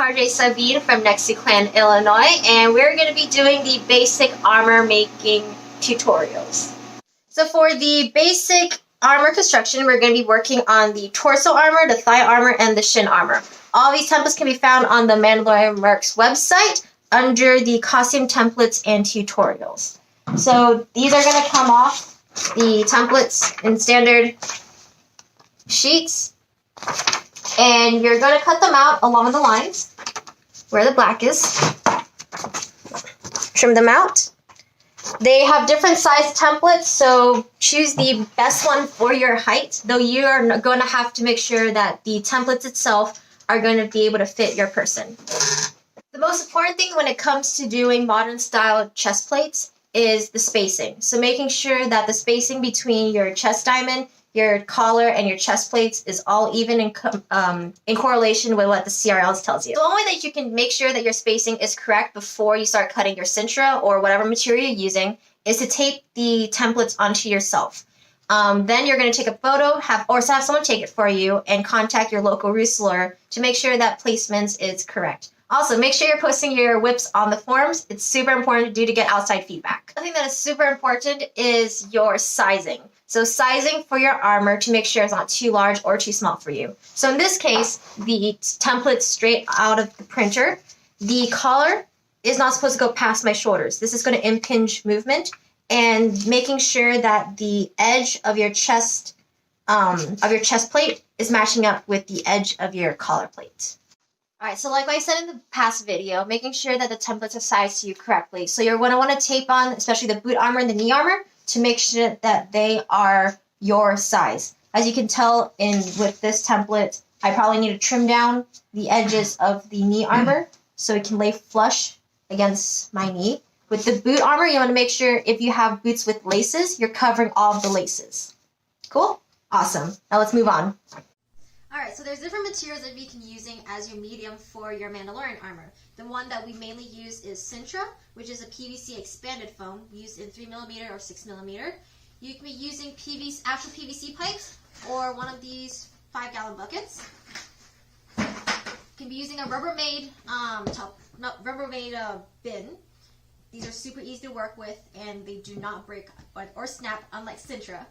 Parjii Saviin from Next to Clan, Illinois, and we're going to be doing the basic armor making tutorials. So for the basic armor construction, we're going to be working on the torso armor, the thigh armor, and the shin armor. All these templates can be found on the Mandalorian Mercs website under the costume templates and tutorials. So these are going to come off the templates in standard sheets, and you're going to cut them out along the lines where the black is. Trim them out. They have different size templates, so choose the best one for your height, though you are going to have to make sure that the templates itself are going to be able to fit your person. The most important thing when it comes to doing modern style chest plates is the spacing. So making sure that the spacing between your chest diamond, your collar, and your chest plates is all even in correlation with what the CRLs tells you. The only way that you can make sure that your spacing is correct before you start cutting your cintra or whatever material you're using is to tape the templates onto yourself. Then you're going to take a photo, have someone take it for you, and contact your local reseller to make sure that placement is correct. Also, make sure you're posting your whips on the forums. It's super important to get outside feedback. Another thing that is super important is your sizing. So sizing for your armor to make sure it's not too large or too small for you. So in this case, the template's straight out of the printer. The collar is not supposed to go past my shoulders. This is going to impinge movement, and making sure that the edge of your chest plate is matching up with the edge of your collar plate. Alright, so like I said in the past video, making sure that the templates are sized to you correctly. So you're going to want to tape on, especially the boot armor and the knee armor, to make sure that they are your size. As you can tell with this template, I probably need to trim down the edges of the knee armor so it can lay flush against my knee. With the boot armor, you want to make sure if you have boots with laces, you're covering all of the laces. Cool? Awesome. Now let's move on. Alright, so there's different materials that we can using as your medium for your Mandalorian armor. The one that we mainly use is Sintra, which is a PVC expanded foam used in 3mm or 6mm. You can be using actual PVC pipes or one of these 5-gallon buckets. You can be using a Rubbermaid bin. These are super easy to work with and they do not break or snap, unlike Sintra.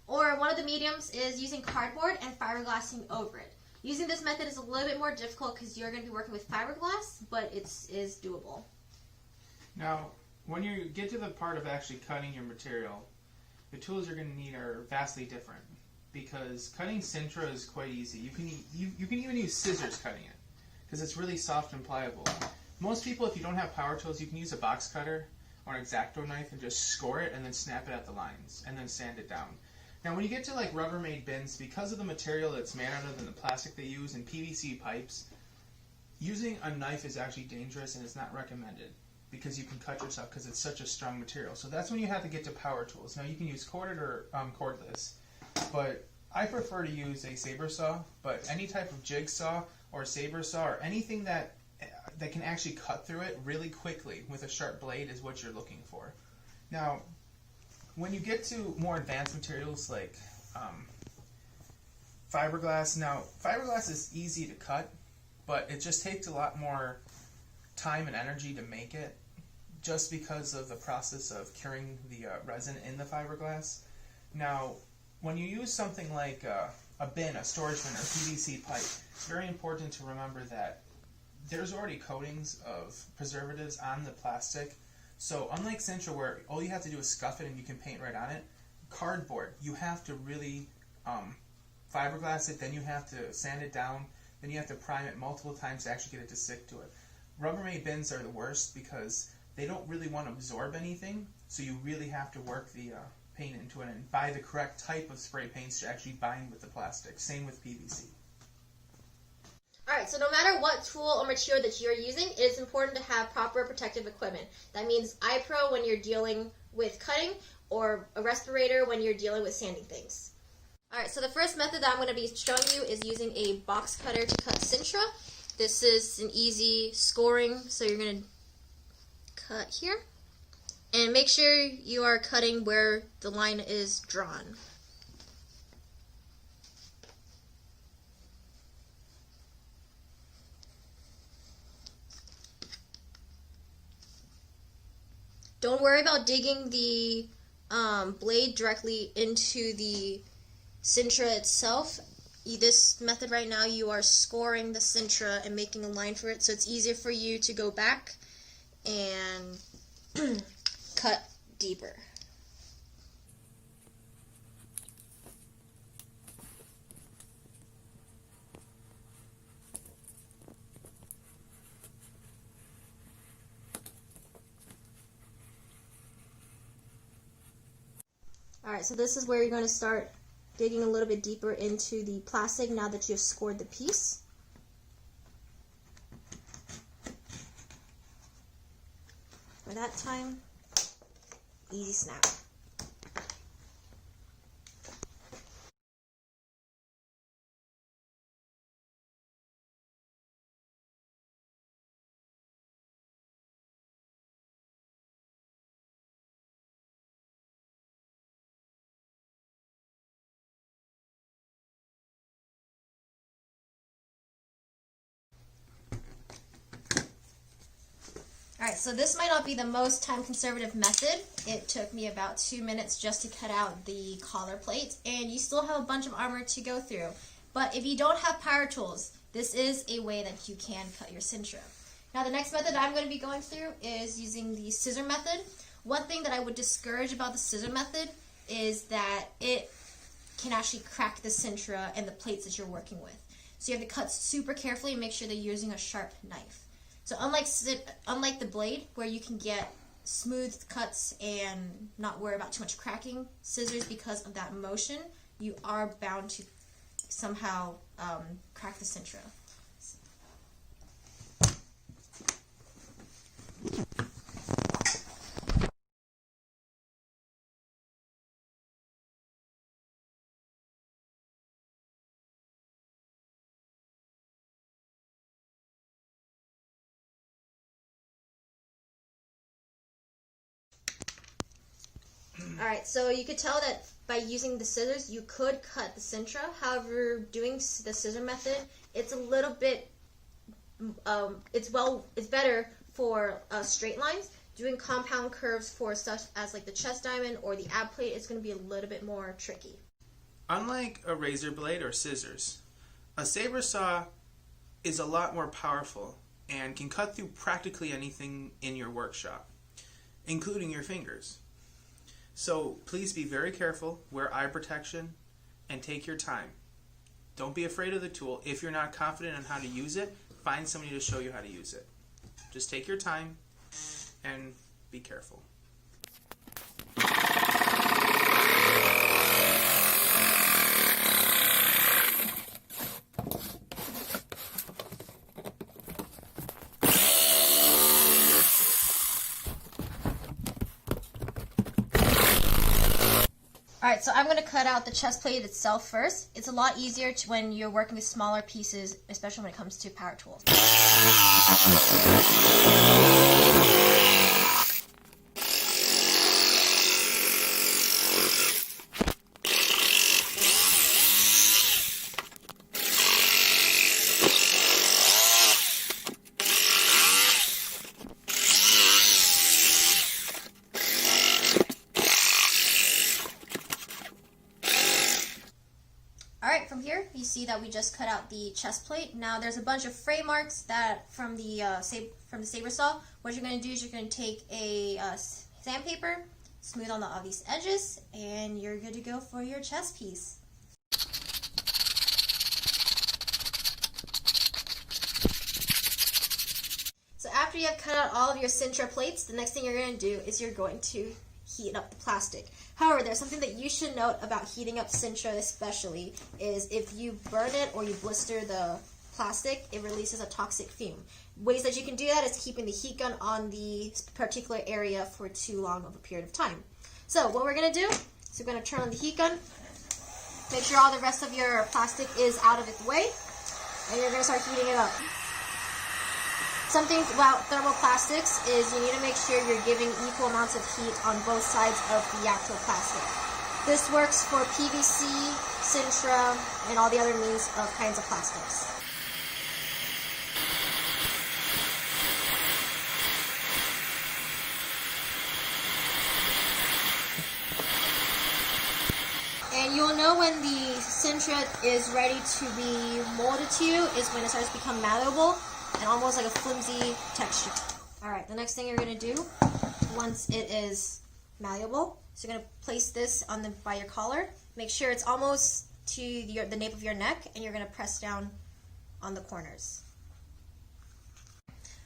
Or one of the mediums is using cardboard and fiberglassing over it. Using this method is a little bit more difficult because you're going to be working with fiberglass, but it is doable. Now, when you get to the part of actually cutting your material, the tools you're going to need are vastly different. Because cutting Sintra is quite easy. You can even use scissors cutting it, because it's really soft and pliable. Most people, if you don't have power tools, you can use a box cutter or an X-Acto knife and just score it and then snap it at the lines and then sand it down. Now when you get to like Rubbermaid bins, because of the material that's made out of and the plastic they use and PVC pipes, using a knife is actually dangerous and it's not recommended because you can cut yourself because it's such a strong material. So that's when you have to get to power tools. Now you can use corded or cordless, but I prefer to use a saber saw, but any type of jigsaw or saber saw or anything that can actually cut through it really quickly with a sharp blade is what you're looking for. Now, when you get to more advanced materials like fiberglass, now fiberglass is easy to cut, but it just takes a lot more time and energy to make it just because of the process of curing the resin in the fiberglass. Now, when you use something like a bin, a storage bin, or PVC pipe, it's very important to remember that there's already coatings of preservatives on the plastic. So unlike Sintra, where all you have to do is scuff it and you can paint right on it, cardboard, you have to really fiberglass it, then you have to sand it down, then you have to prime it multiple times to actually get it to stick to it. Rubbermaid bins are the worst because they don't really want to absorb anything, so you really have to work the paint into it and buy the correct type of spray paints to actually bind with the plastic. Same with PVC. Alright, so no matter what tool or material that you're using, it is important to have proper protective equipment. That means eye pro when you're dealing with cutting, or a respirator when you're dealing with sanding things. Alright, so the first method that I'm going to be showing you is using a box cutter to cut Sintra. This is an easy scoring, so you're going to cut here. And make sure you are cutting where the line is drawn. Don't worry about digging the blade directly into the Sintra itself. This method right now, you are scoring the Sintra and making a line for it, so it's easier for you to go back and cut deeper. Alright, so this is where you're going to start digging a little bit deeper into the plastic now that you've scored the piece. For that time, easy snap. Alright, so this might not be the most time-conservative method. It took me about 2 minutes just to cut out the collar plate, and you still have a bunch of armor to go through. But if you don't have power tools, this is a way that you can cut your Sintra. Now the next method I'm going to be going through is using the scissor method. One thing that I would discourage about the scissor method is that it can actually crack the Sintra and the plates that you're working with. So you have to cut super carefully and make sure that you're using a sharp knife. So unlike the blade, where you can get smooth cuts and not worry about too much cracking, scissors, because of that motion, you are bound to somehow crack the Sintra. Alright, so you could tell that by using the scissors, you could cut the Sintra. However, doing the scissor method, it's a little bit, it's better for straight lines. Doing compound curves for stuff as like the chest diamond or the ab plate is going to be a little bit more tricky. Unlike a razor blade or scissors, a saber saw is a lot more powerful and can cut through practically anything in your workshop, including your fingers. So please be very careful, wear eye protection, and take your time. Don't be afraid of the tool. If you're not confident on how to use it, find somebody to show you how to use it. Just take your time and be careful. Alright, so I'm going to cut out the chest plate itself first. It's a lot easier when you're working with smaller pieces, especially when it comes to power tools. Alright, from here you see that we just cut out the chest plate. Now there's a bunch of fray marks that from the saber saw. What you're going to do is you're going to take a sandpaper, smooth on all these edges, and you're good to go for your chest piece. So after you have cut out all of your Sintra plates, the next thing you're going to do is you're going to heat up the plastic. However, there's something that you should note about heating up Sintra especially, is if you burn it or you blister the plastic, it releases a toxic fume. Ways that you can do that is keeping the heat gun on the particular area for too long of a period of time. So what we're going to do is we're going to turn on the heat gun, make sure all the rest of your plastic is out of its way, and you're going to start heating it up. Something about thermoplastics is you need to make sure you're giving equal amounts of heat on both sides of the actual plastic. This works for PVC, Sintra, and all the other kinds of plastics. you'll know when the Sintra is ready to be molded to you is when it starts to become malleable and almost like a flimsy texture. Alright, the next thing you're going to do once it is malleable, so you're going to place this on by your collar. Make sure it's almost to the nape of your neck, and you're going to press down on the corners.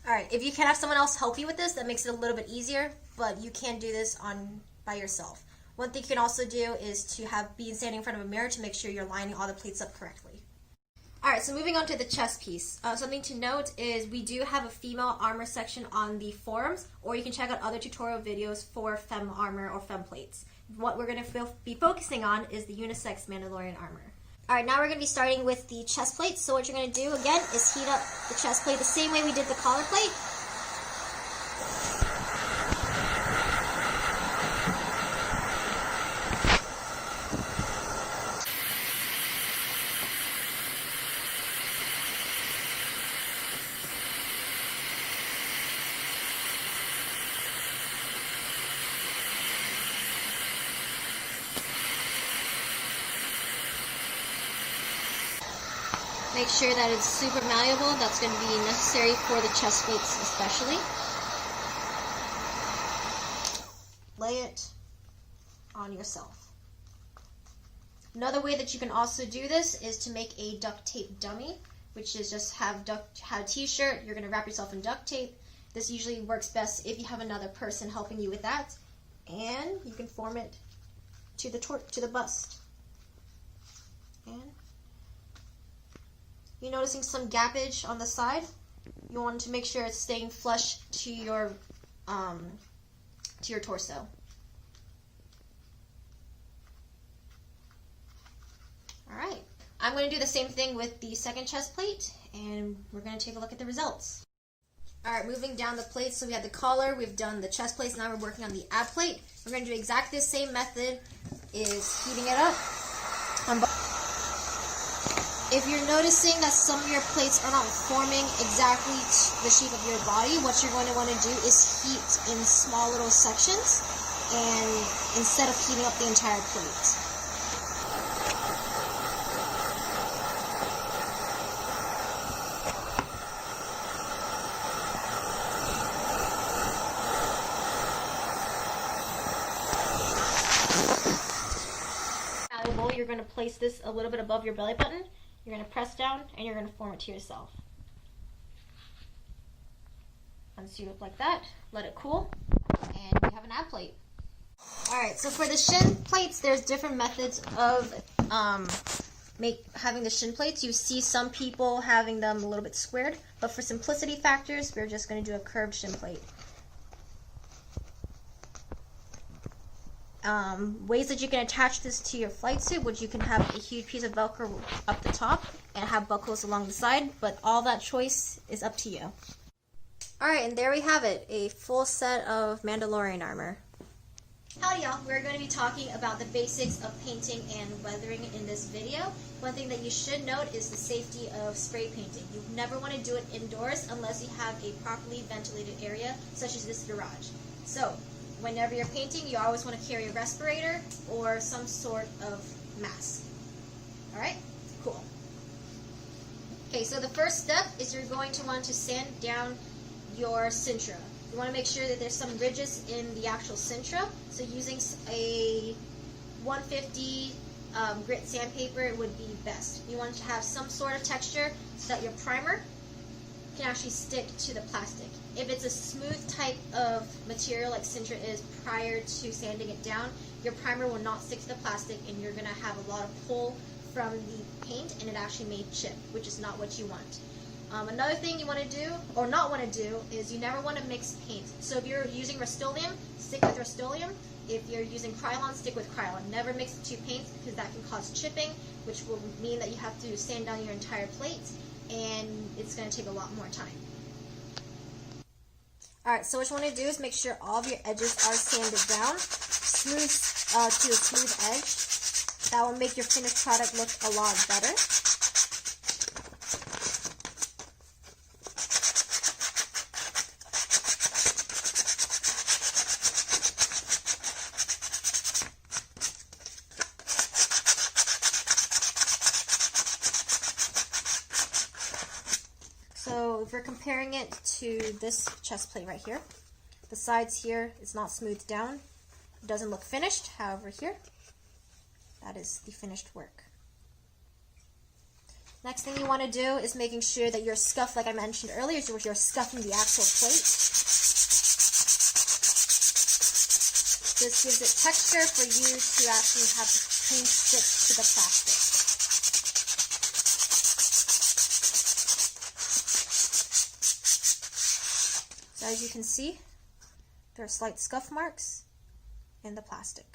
Alright, if you can have someone else help you with this, that makes it a little bit easier, but you can do this by yourself. One thing you can also do is to be standing in front of a mirror to make sure you're lining all the plates up correctly. Alright, so moving on to the chest piece. Something to note is we do have a female armor section on the forums, or you can check out other tutorial videos for femme armor or femme plates. What we're going to be focusing on is the unisex Mandalorian armor. Alright, now we're going to be starting with the chest plate. So what you're going to do, again, is heat up the chest plate the same way we did the collar plate. Make sure that it's super malleable. That's going to be necessary for the chest plates especially. Lay it on yourself. Another way that you can also do this is to make a duct tape dummy, which is just have a t-shirt, you're going to wrap yourself in duct tape. This usually works best if you have another person helping you with that. And you can form it to the bust. And you're noticing some gappage on the side. You want to make sure it's staying flush to your torso. Alright, I'm going to do the same thing with the second chest plate, and we're going to take a look at the results. Alright, moving down the plates, so we had the collar, we've done the chest plates, now we're working on the ab plate. We're going to do exactly the same method, is heating it up. If you're noticing that some of your plates are not forming exactly the shape of your body, what you're going to want to do is heat in small little sections, and instead of heating up the entire plate. You're going to place this a little bit above your belly button. You're going to press down and you're going to form it to yourself. Unseat it like that, let it cool, and we have an ab plate. Alright, so for the shin plates, there's different methods of having the shin plates. You see some people having them a little bit squared, but for simplicity factors, we're just going to do a curved shin plate. Ways that you can attach this to your flight suit, which you can have a huge piece of Velcro up the top and have buckles along the side, but all that choice is up to you. Alright, and there we have it, a full set of Mandalorian armor. Howdy y'all, we're going to be talking about the basics of painting and weathering in this video. One thing that you should note is the safety of spray painting. You never want to do it indoors unless you have a properly ventilated area, such as this garage. So, whenever you're painting, you always want to carry a respirator or some sort of mask. Alright? Cool. Okay, so the first step is you're going to want to sand down your Sintra. You want to make sure that there's some ridges in the actual Sintra, so using a 150 grit sandpaper would be best. You want to have some sort of texture so that your primer can actually stick to the plastic. If it's a smooth type of material like Sintra is prior to sanding it down, your primer will not stick to the plastic and you're going to have a lot of pull from the paint and it actually may chip, which is not what you want. Another thing you want to do, or not want to do, is you never want to mix paint. So if you're using Rust-Oleum, stick with Rust-Oleum. If you're using Krylon, stick with Krylon. Never mix the two paints because that can cause chipping, which will mean that you have to sand down your entire plate, and it's going to take a lot more time. Alright, so what you want to do is make sure all of your edges are sanded down, smooth to a smooth edge. That will make your finished product look a lot better. we're comparing it to this chest plate right here. The sides here is not smoothed down. It doesn't look finished. However, here, that is the finished work. Next thing you want to do is making sure that your scuff, like I mentioned earlier, so you're scuffing the actual plate. This gives it texture for you to actually have the paint stick to the plastic. So as you can see, there are slight scuff marks in the plastic.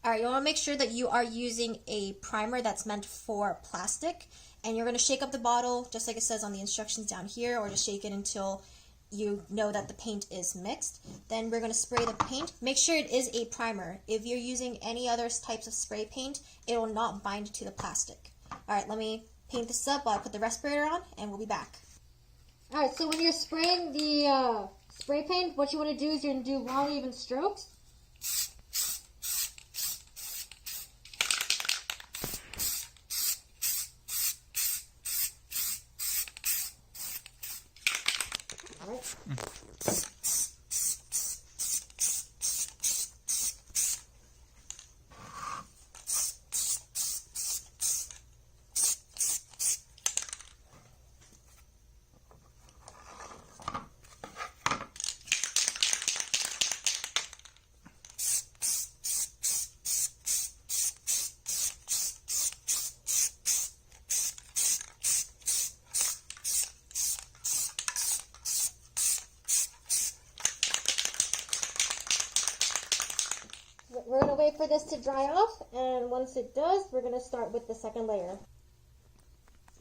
Alright, you want to make sure that you are using a primer that's meant for plastic, and you're going to shake up the bottle just like it says on the instructions down here, or just shake it until you know that the paint is mixed. Then we're going to spray the paint. Make sure it is a primer. If you're using any other types of spray paint, it will not bind to the plastic. Alright, let me paint this up while I put the respirator on, and we'll be back. Alright, so when you're spraying the spray paint, what you want to do is you're going to do long, even strokes. We're going to wait for this to dry off, and once it does, we're going to start with the second layer.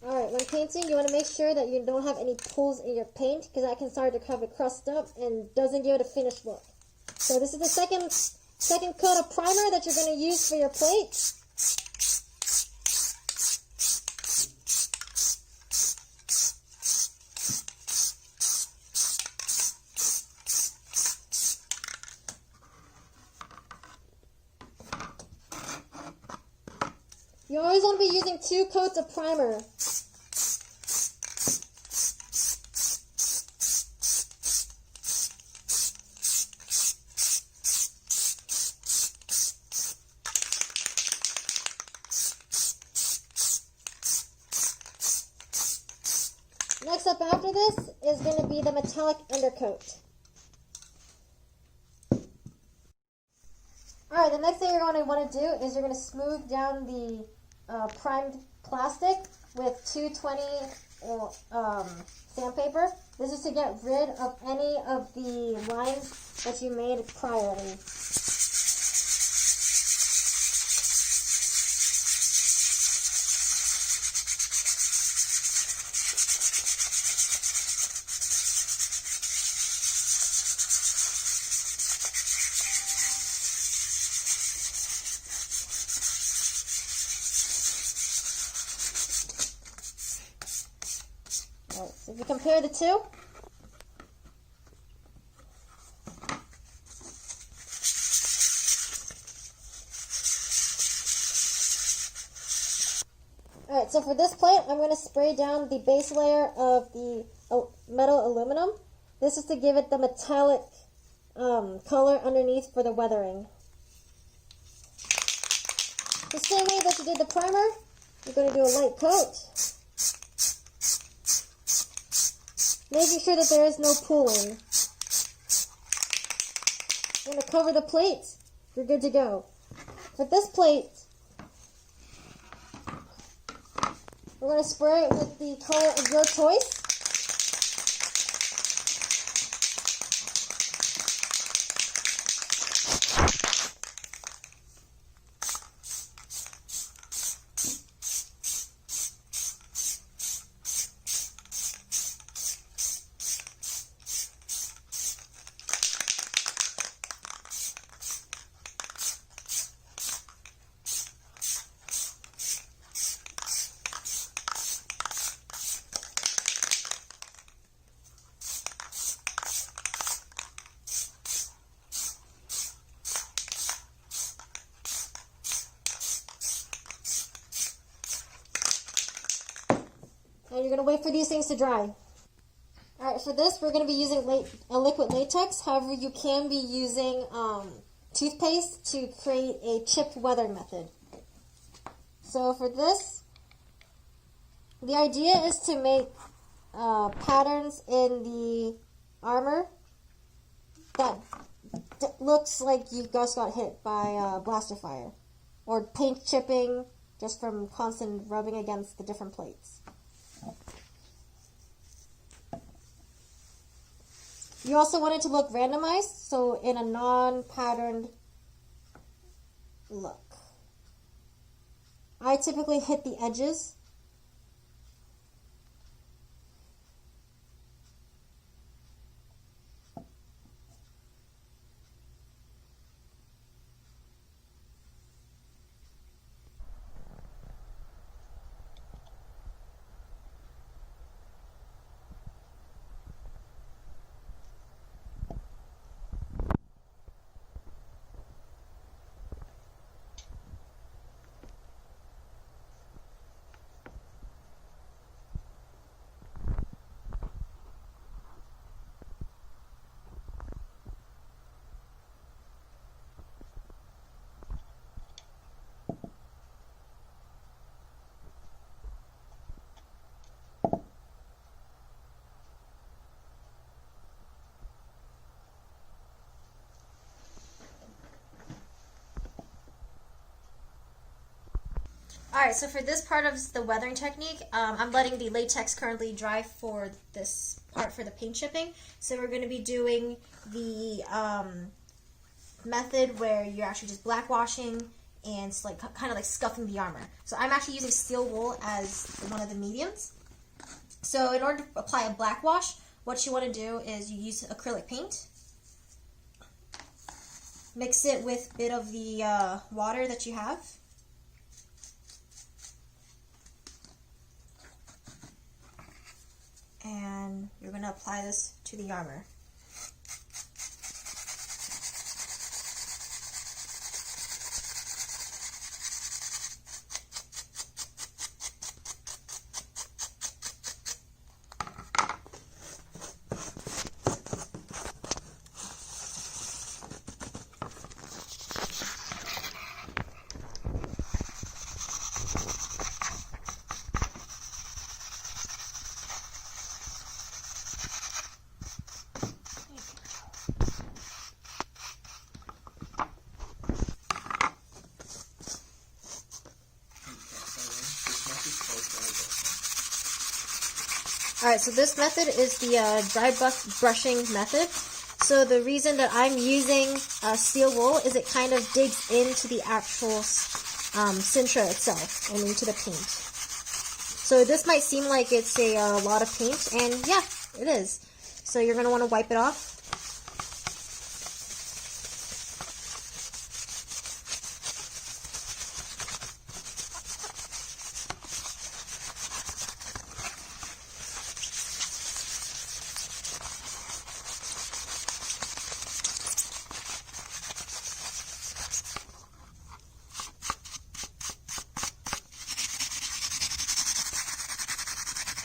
Alright, when painting, you want to make sure that you don't have any pools in your paint, because that can start to have it crust up and doesn't give it a finished look. So this is the second coat of primer that you're going to use for your plate. You always want to be using 2 coats of primer. Next up after this is going to be the metallic undercoat. Alright, the next thing you're going to want to do is you're going to smooth down the primed plastic with 220 sandpaper. This is to get rid of any of the lines that you made priorly. Alright, so if you compare the two, alright, so for this plate, I'm going to spray down the base layer of the metal aluminum. This is to give it the metallic color underneath for the weathering. The same way that you did the primer, you're going to do a light coat, making sure that there is no pooling. You're going to cover the plate, you're good to go. For this plate, we're going to spray it with the color of your choice. wait for these things to dry. Alright, for this, we're going to be using a liquid latex. However, you can be using toothpaste to create a chipped weathering method. So for this, the idea is to make patterns in the armor that looks like you just got hit by blaster fire, or paint chipping just from constant rubbing against the different plates. You also want it to look randomized, so in a non-patterned look. I typically hit the edges. Alright, so for this part of the weathering technique, I'm letting the latex currently dry for this part for the paint chipping. So we're going to be doing the method where you're actually just black washing and it's like kind of like scuffing the armor. So I'm actually using steel wool as one of the mediums. So in order to apply a black wash, what you want to do is you use acrylic paint. Mix it with a bit of the water that you have. And you're going to apply this to the armor. Alright, so this method is the Dybbuks brushing method. So the reason that I'm using steel wool is it kind of digs into the actual Sintra itself and into the paint. So this might seem like it's a lot of paint, and yeah, it is. So you're going to want to wipe it off.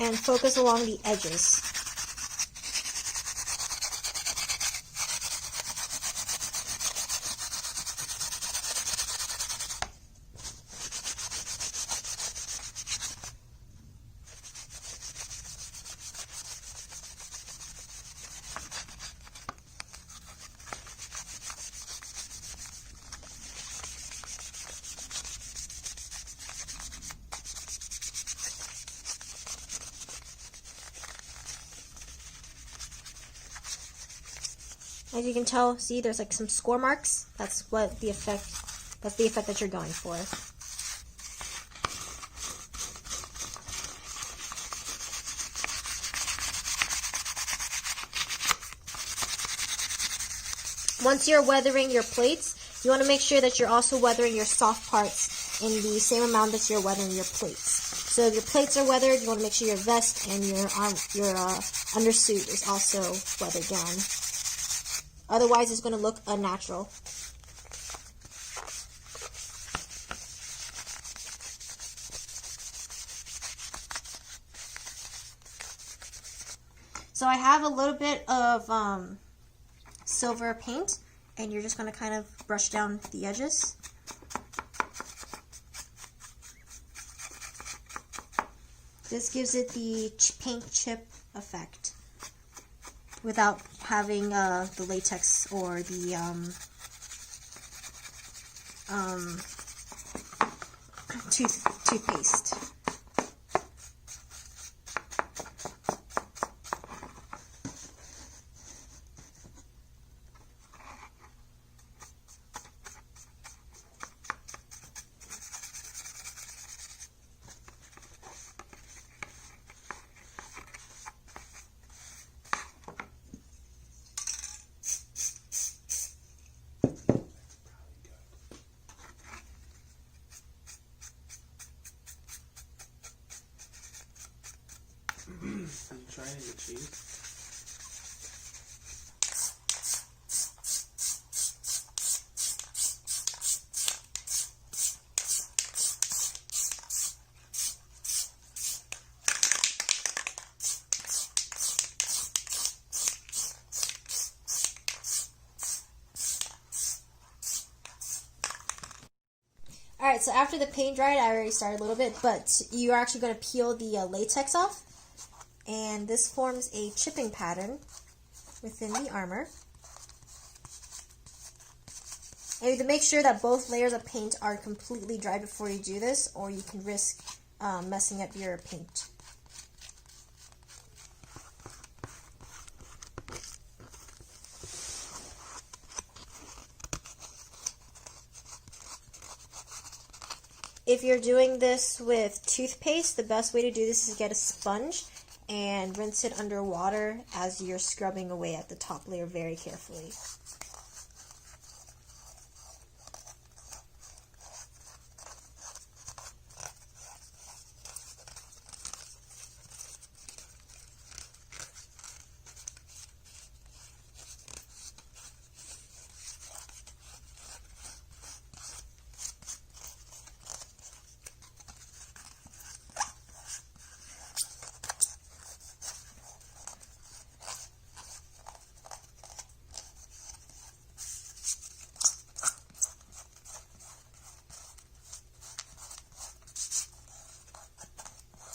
And focus along the edges. As you can tell, see, there's like some score marks. That's what the effect. That's the effect that you're going for. Once you're weathering your plates, you want to make sure that you're also weathering your soft parts in the same amount that you're weathering your plates. So if your plates are weathered, you want to make sure your vest and your undersuit is also weathered down. Otherwise, it's going to look unnatural. So I have a little bit of silver paint, and you're just going to kind of brush down the edges. This gives it the paint chip effect without having the latex or the toothpaste. Are you trying to get cheese? Alright, so after the paint dried, I already started a little bit, but you're actually going to peel the latex off. And this forms a chipping pattern within the armor. And you have to make sure that both layers of paint are completely dry before you do this, or you can risk messing up your paint. If you're doing this with toothpaste, the best way to do this is get a sponge and rinse it under water as you're scrubbing away at the top layer very carefully.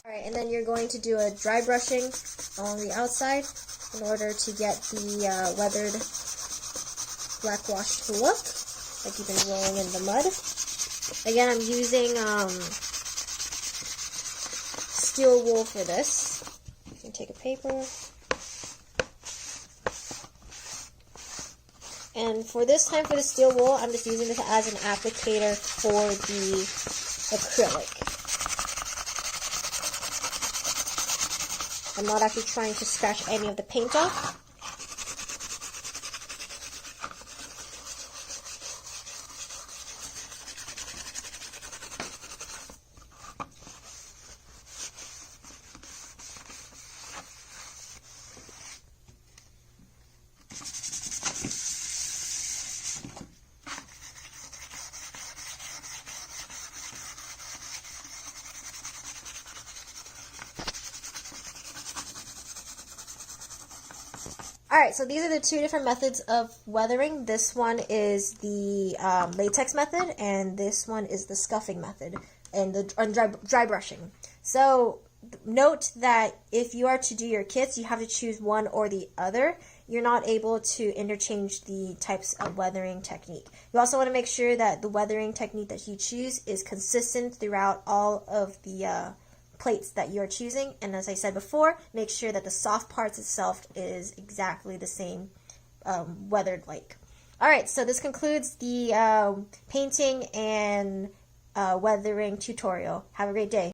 Alright, and then you're going to do a dry brushing on the outside in order to get the weathered black wash to look like you've been rolling in the mud. Again, I'm using steel wool for this. You can take a paper. And for this time, for the steel wool, I'm just using this as an applicator for the acrylic. I'm not actually trying to scratch any of the paint off. Alright, so these are the two different methods of weathering. This one is the latex method, and this one is the scuffing method, and the dry brushing. So note that if you are to do your kits, you have to choose one or the other. You're not able to interchange the types of weathering technique. You also want to make sure that the weathering technique that you choose is consistent throughout all of the plates that you're choosing, and as I said before, make sure that the soft parts itself is exactly the same weathered like. Alright, so this concludes the painting and weathering tutorial. Have a great day.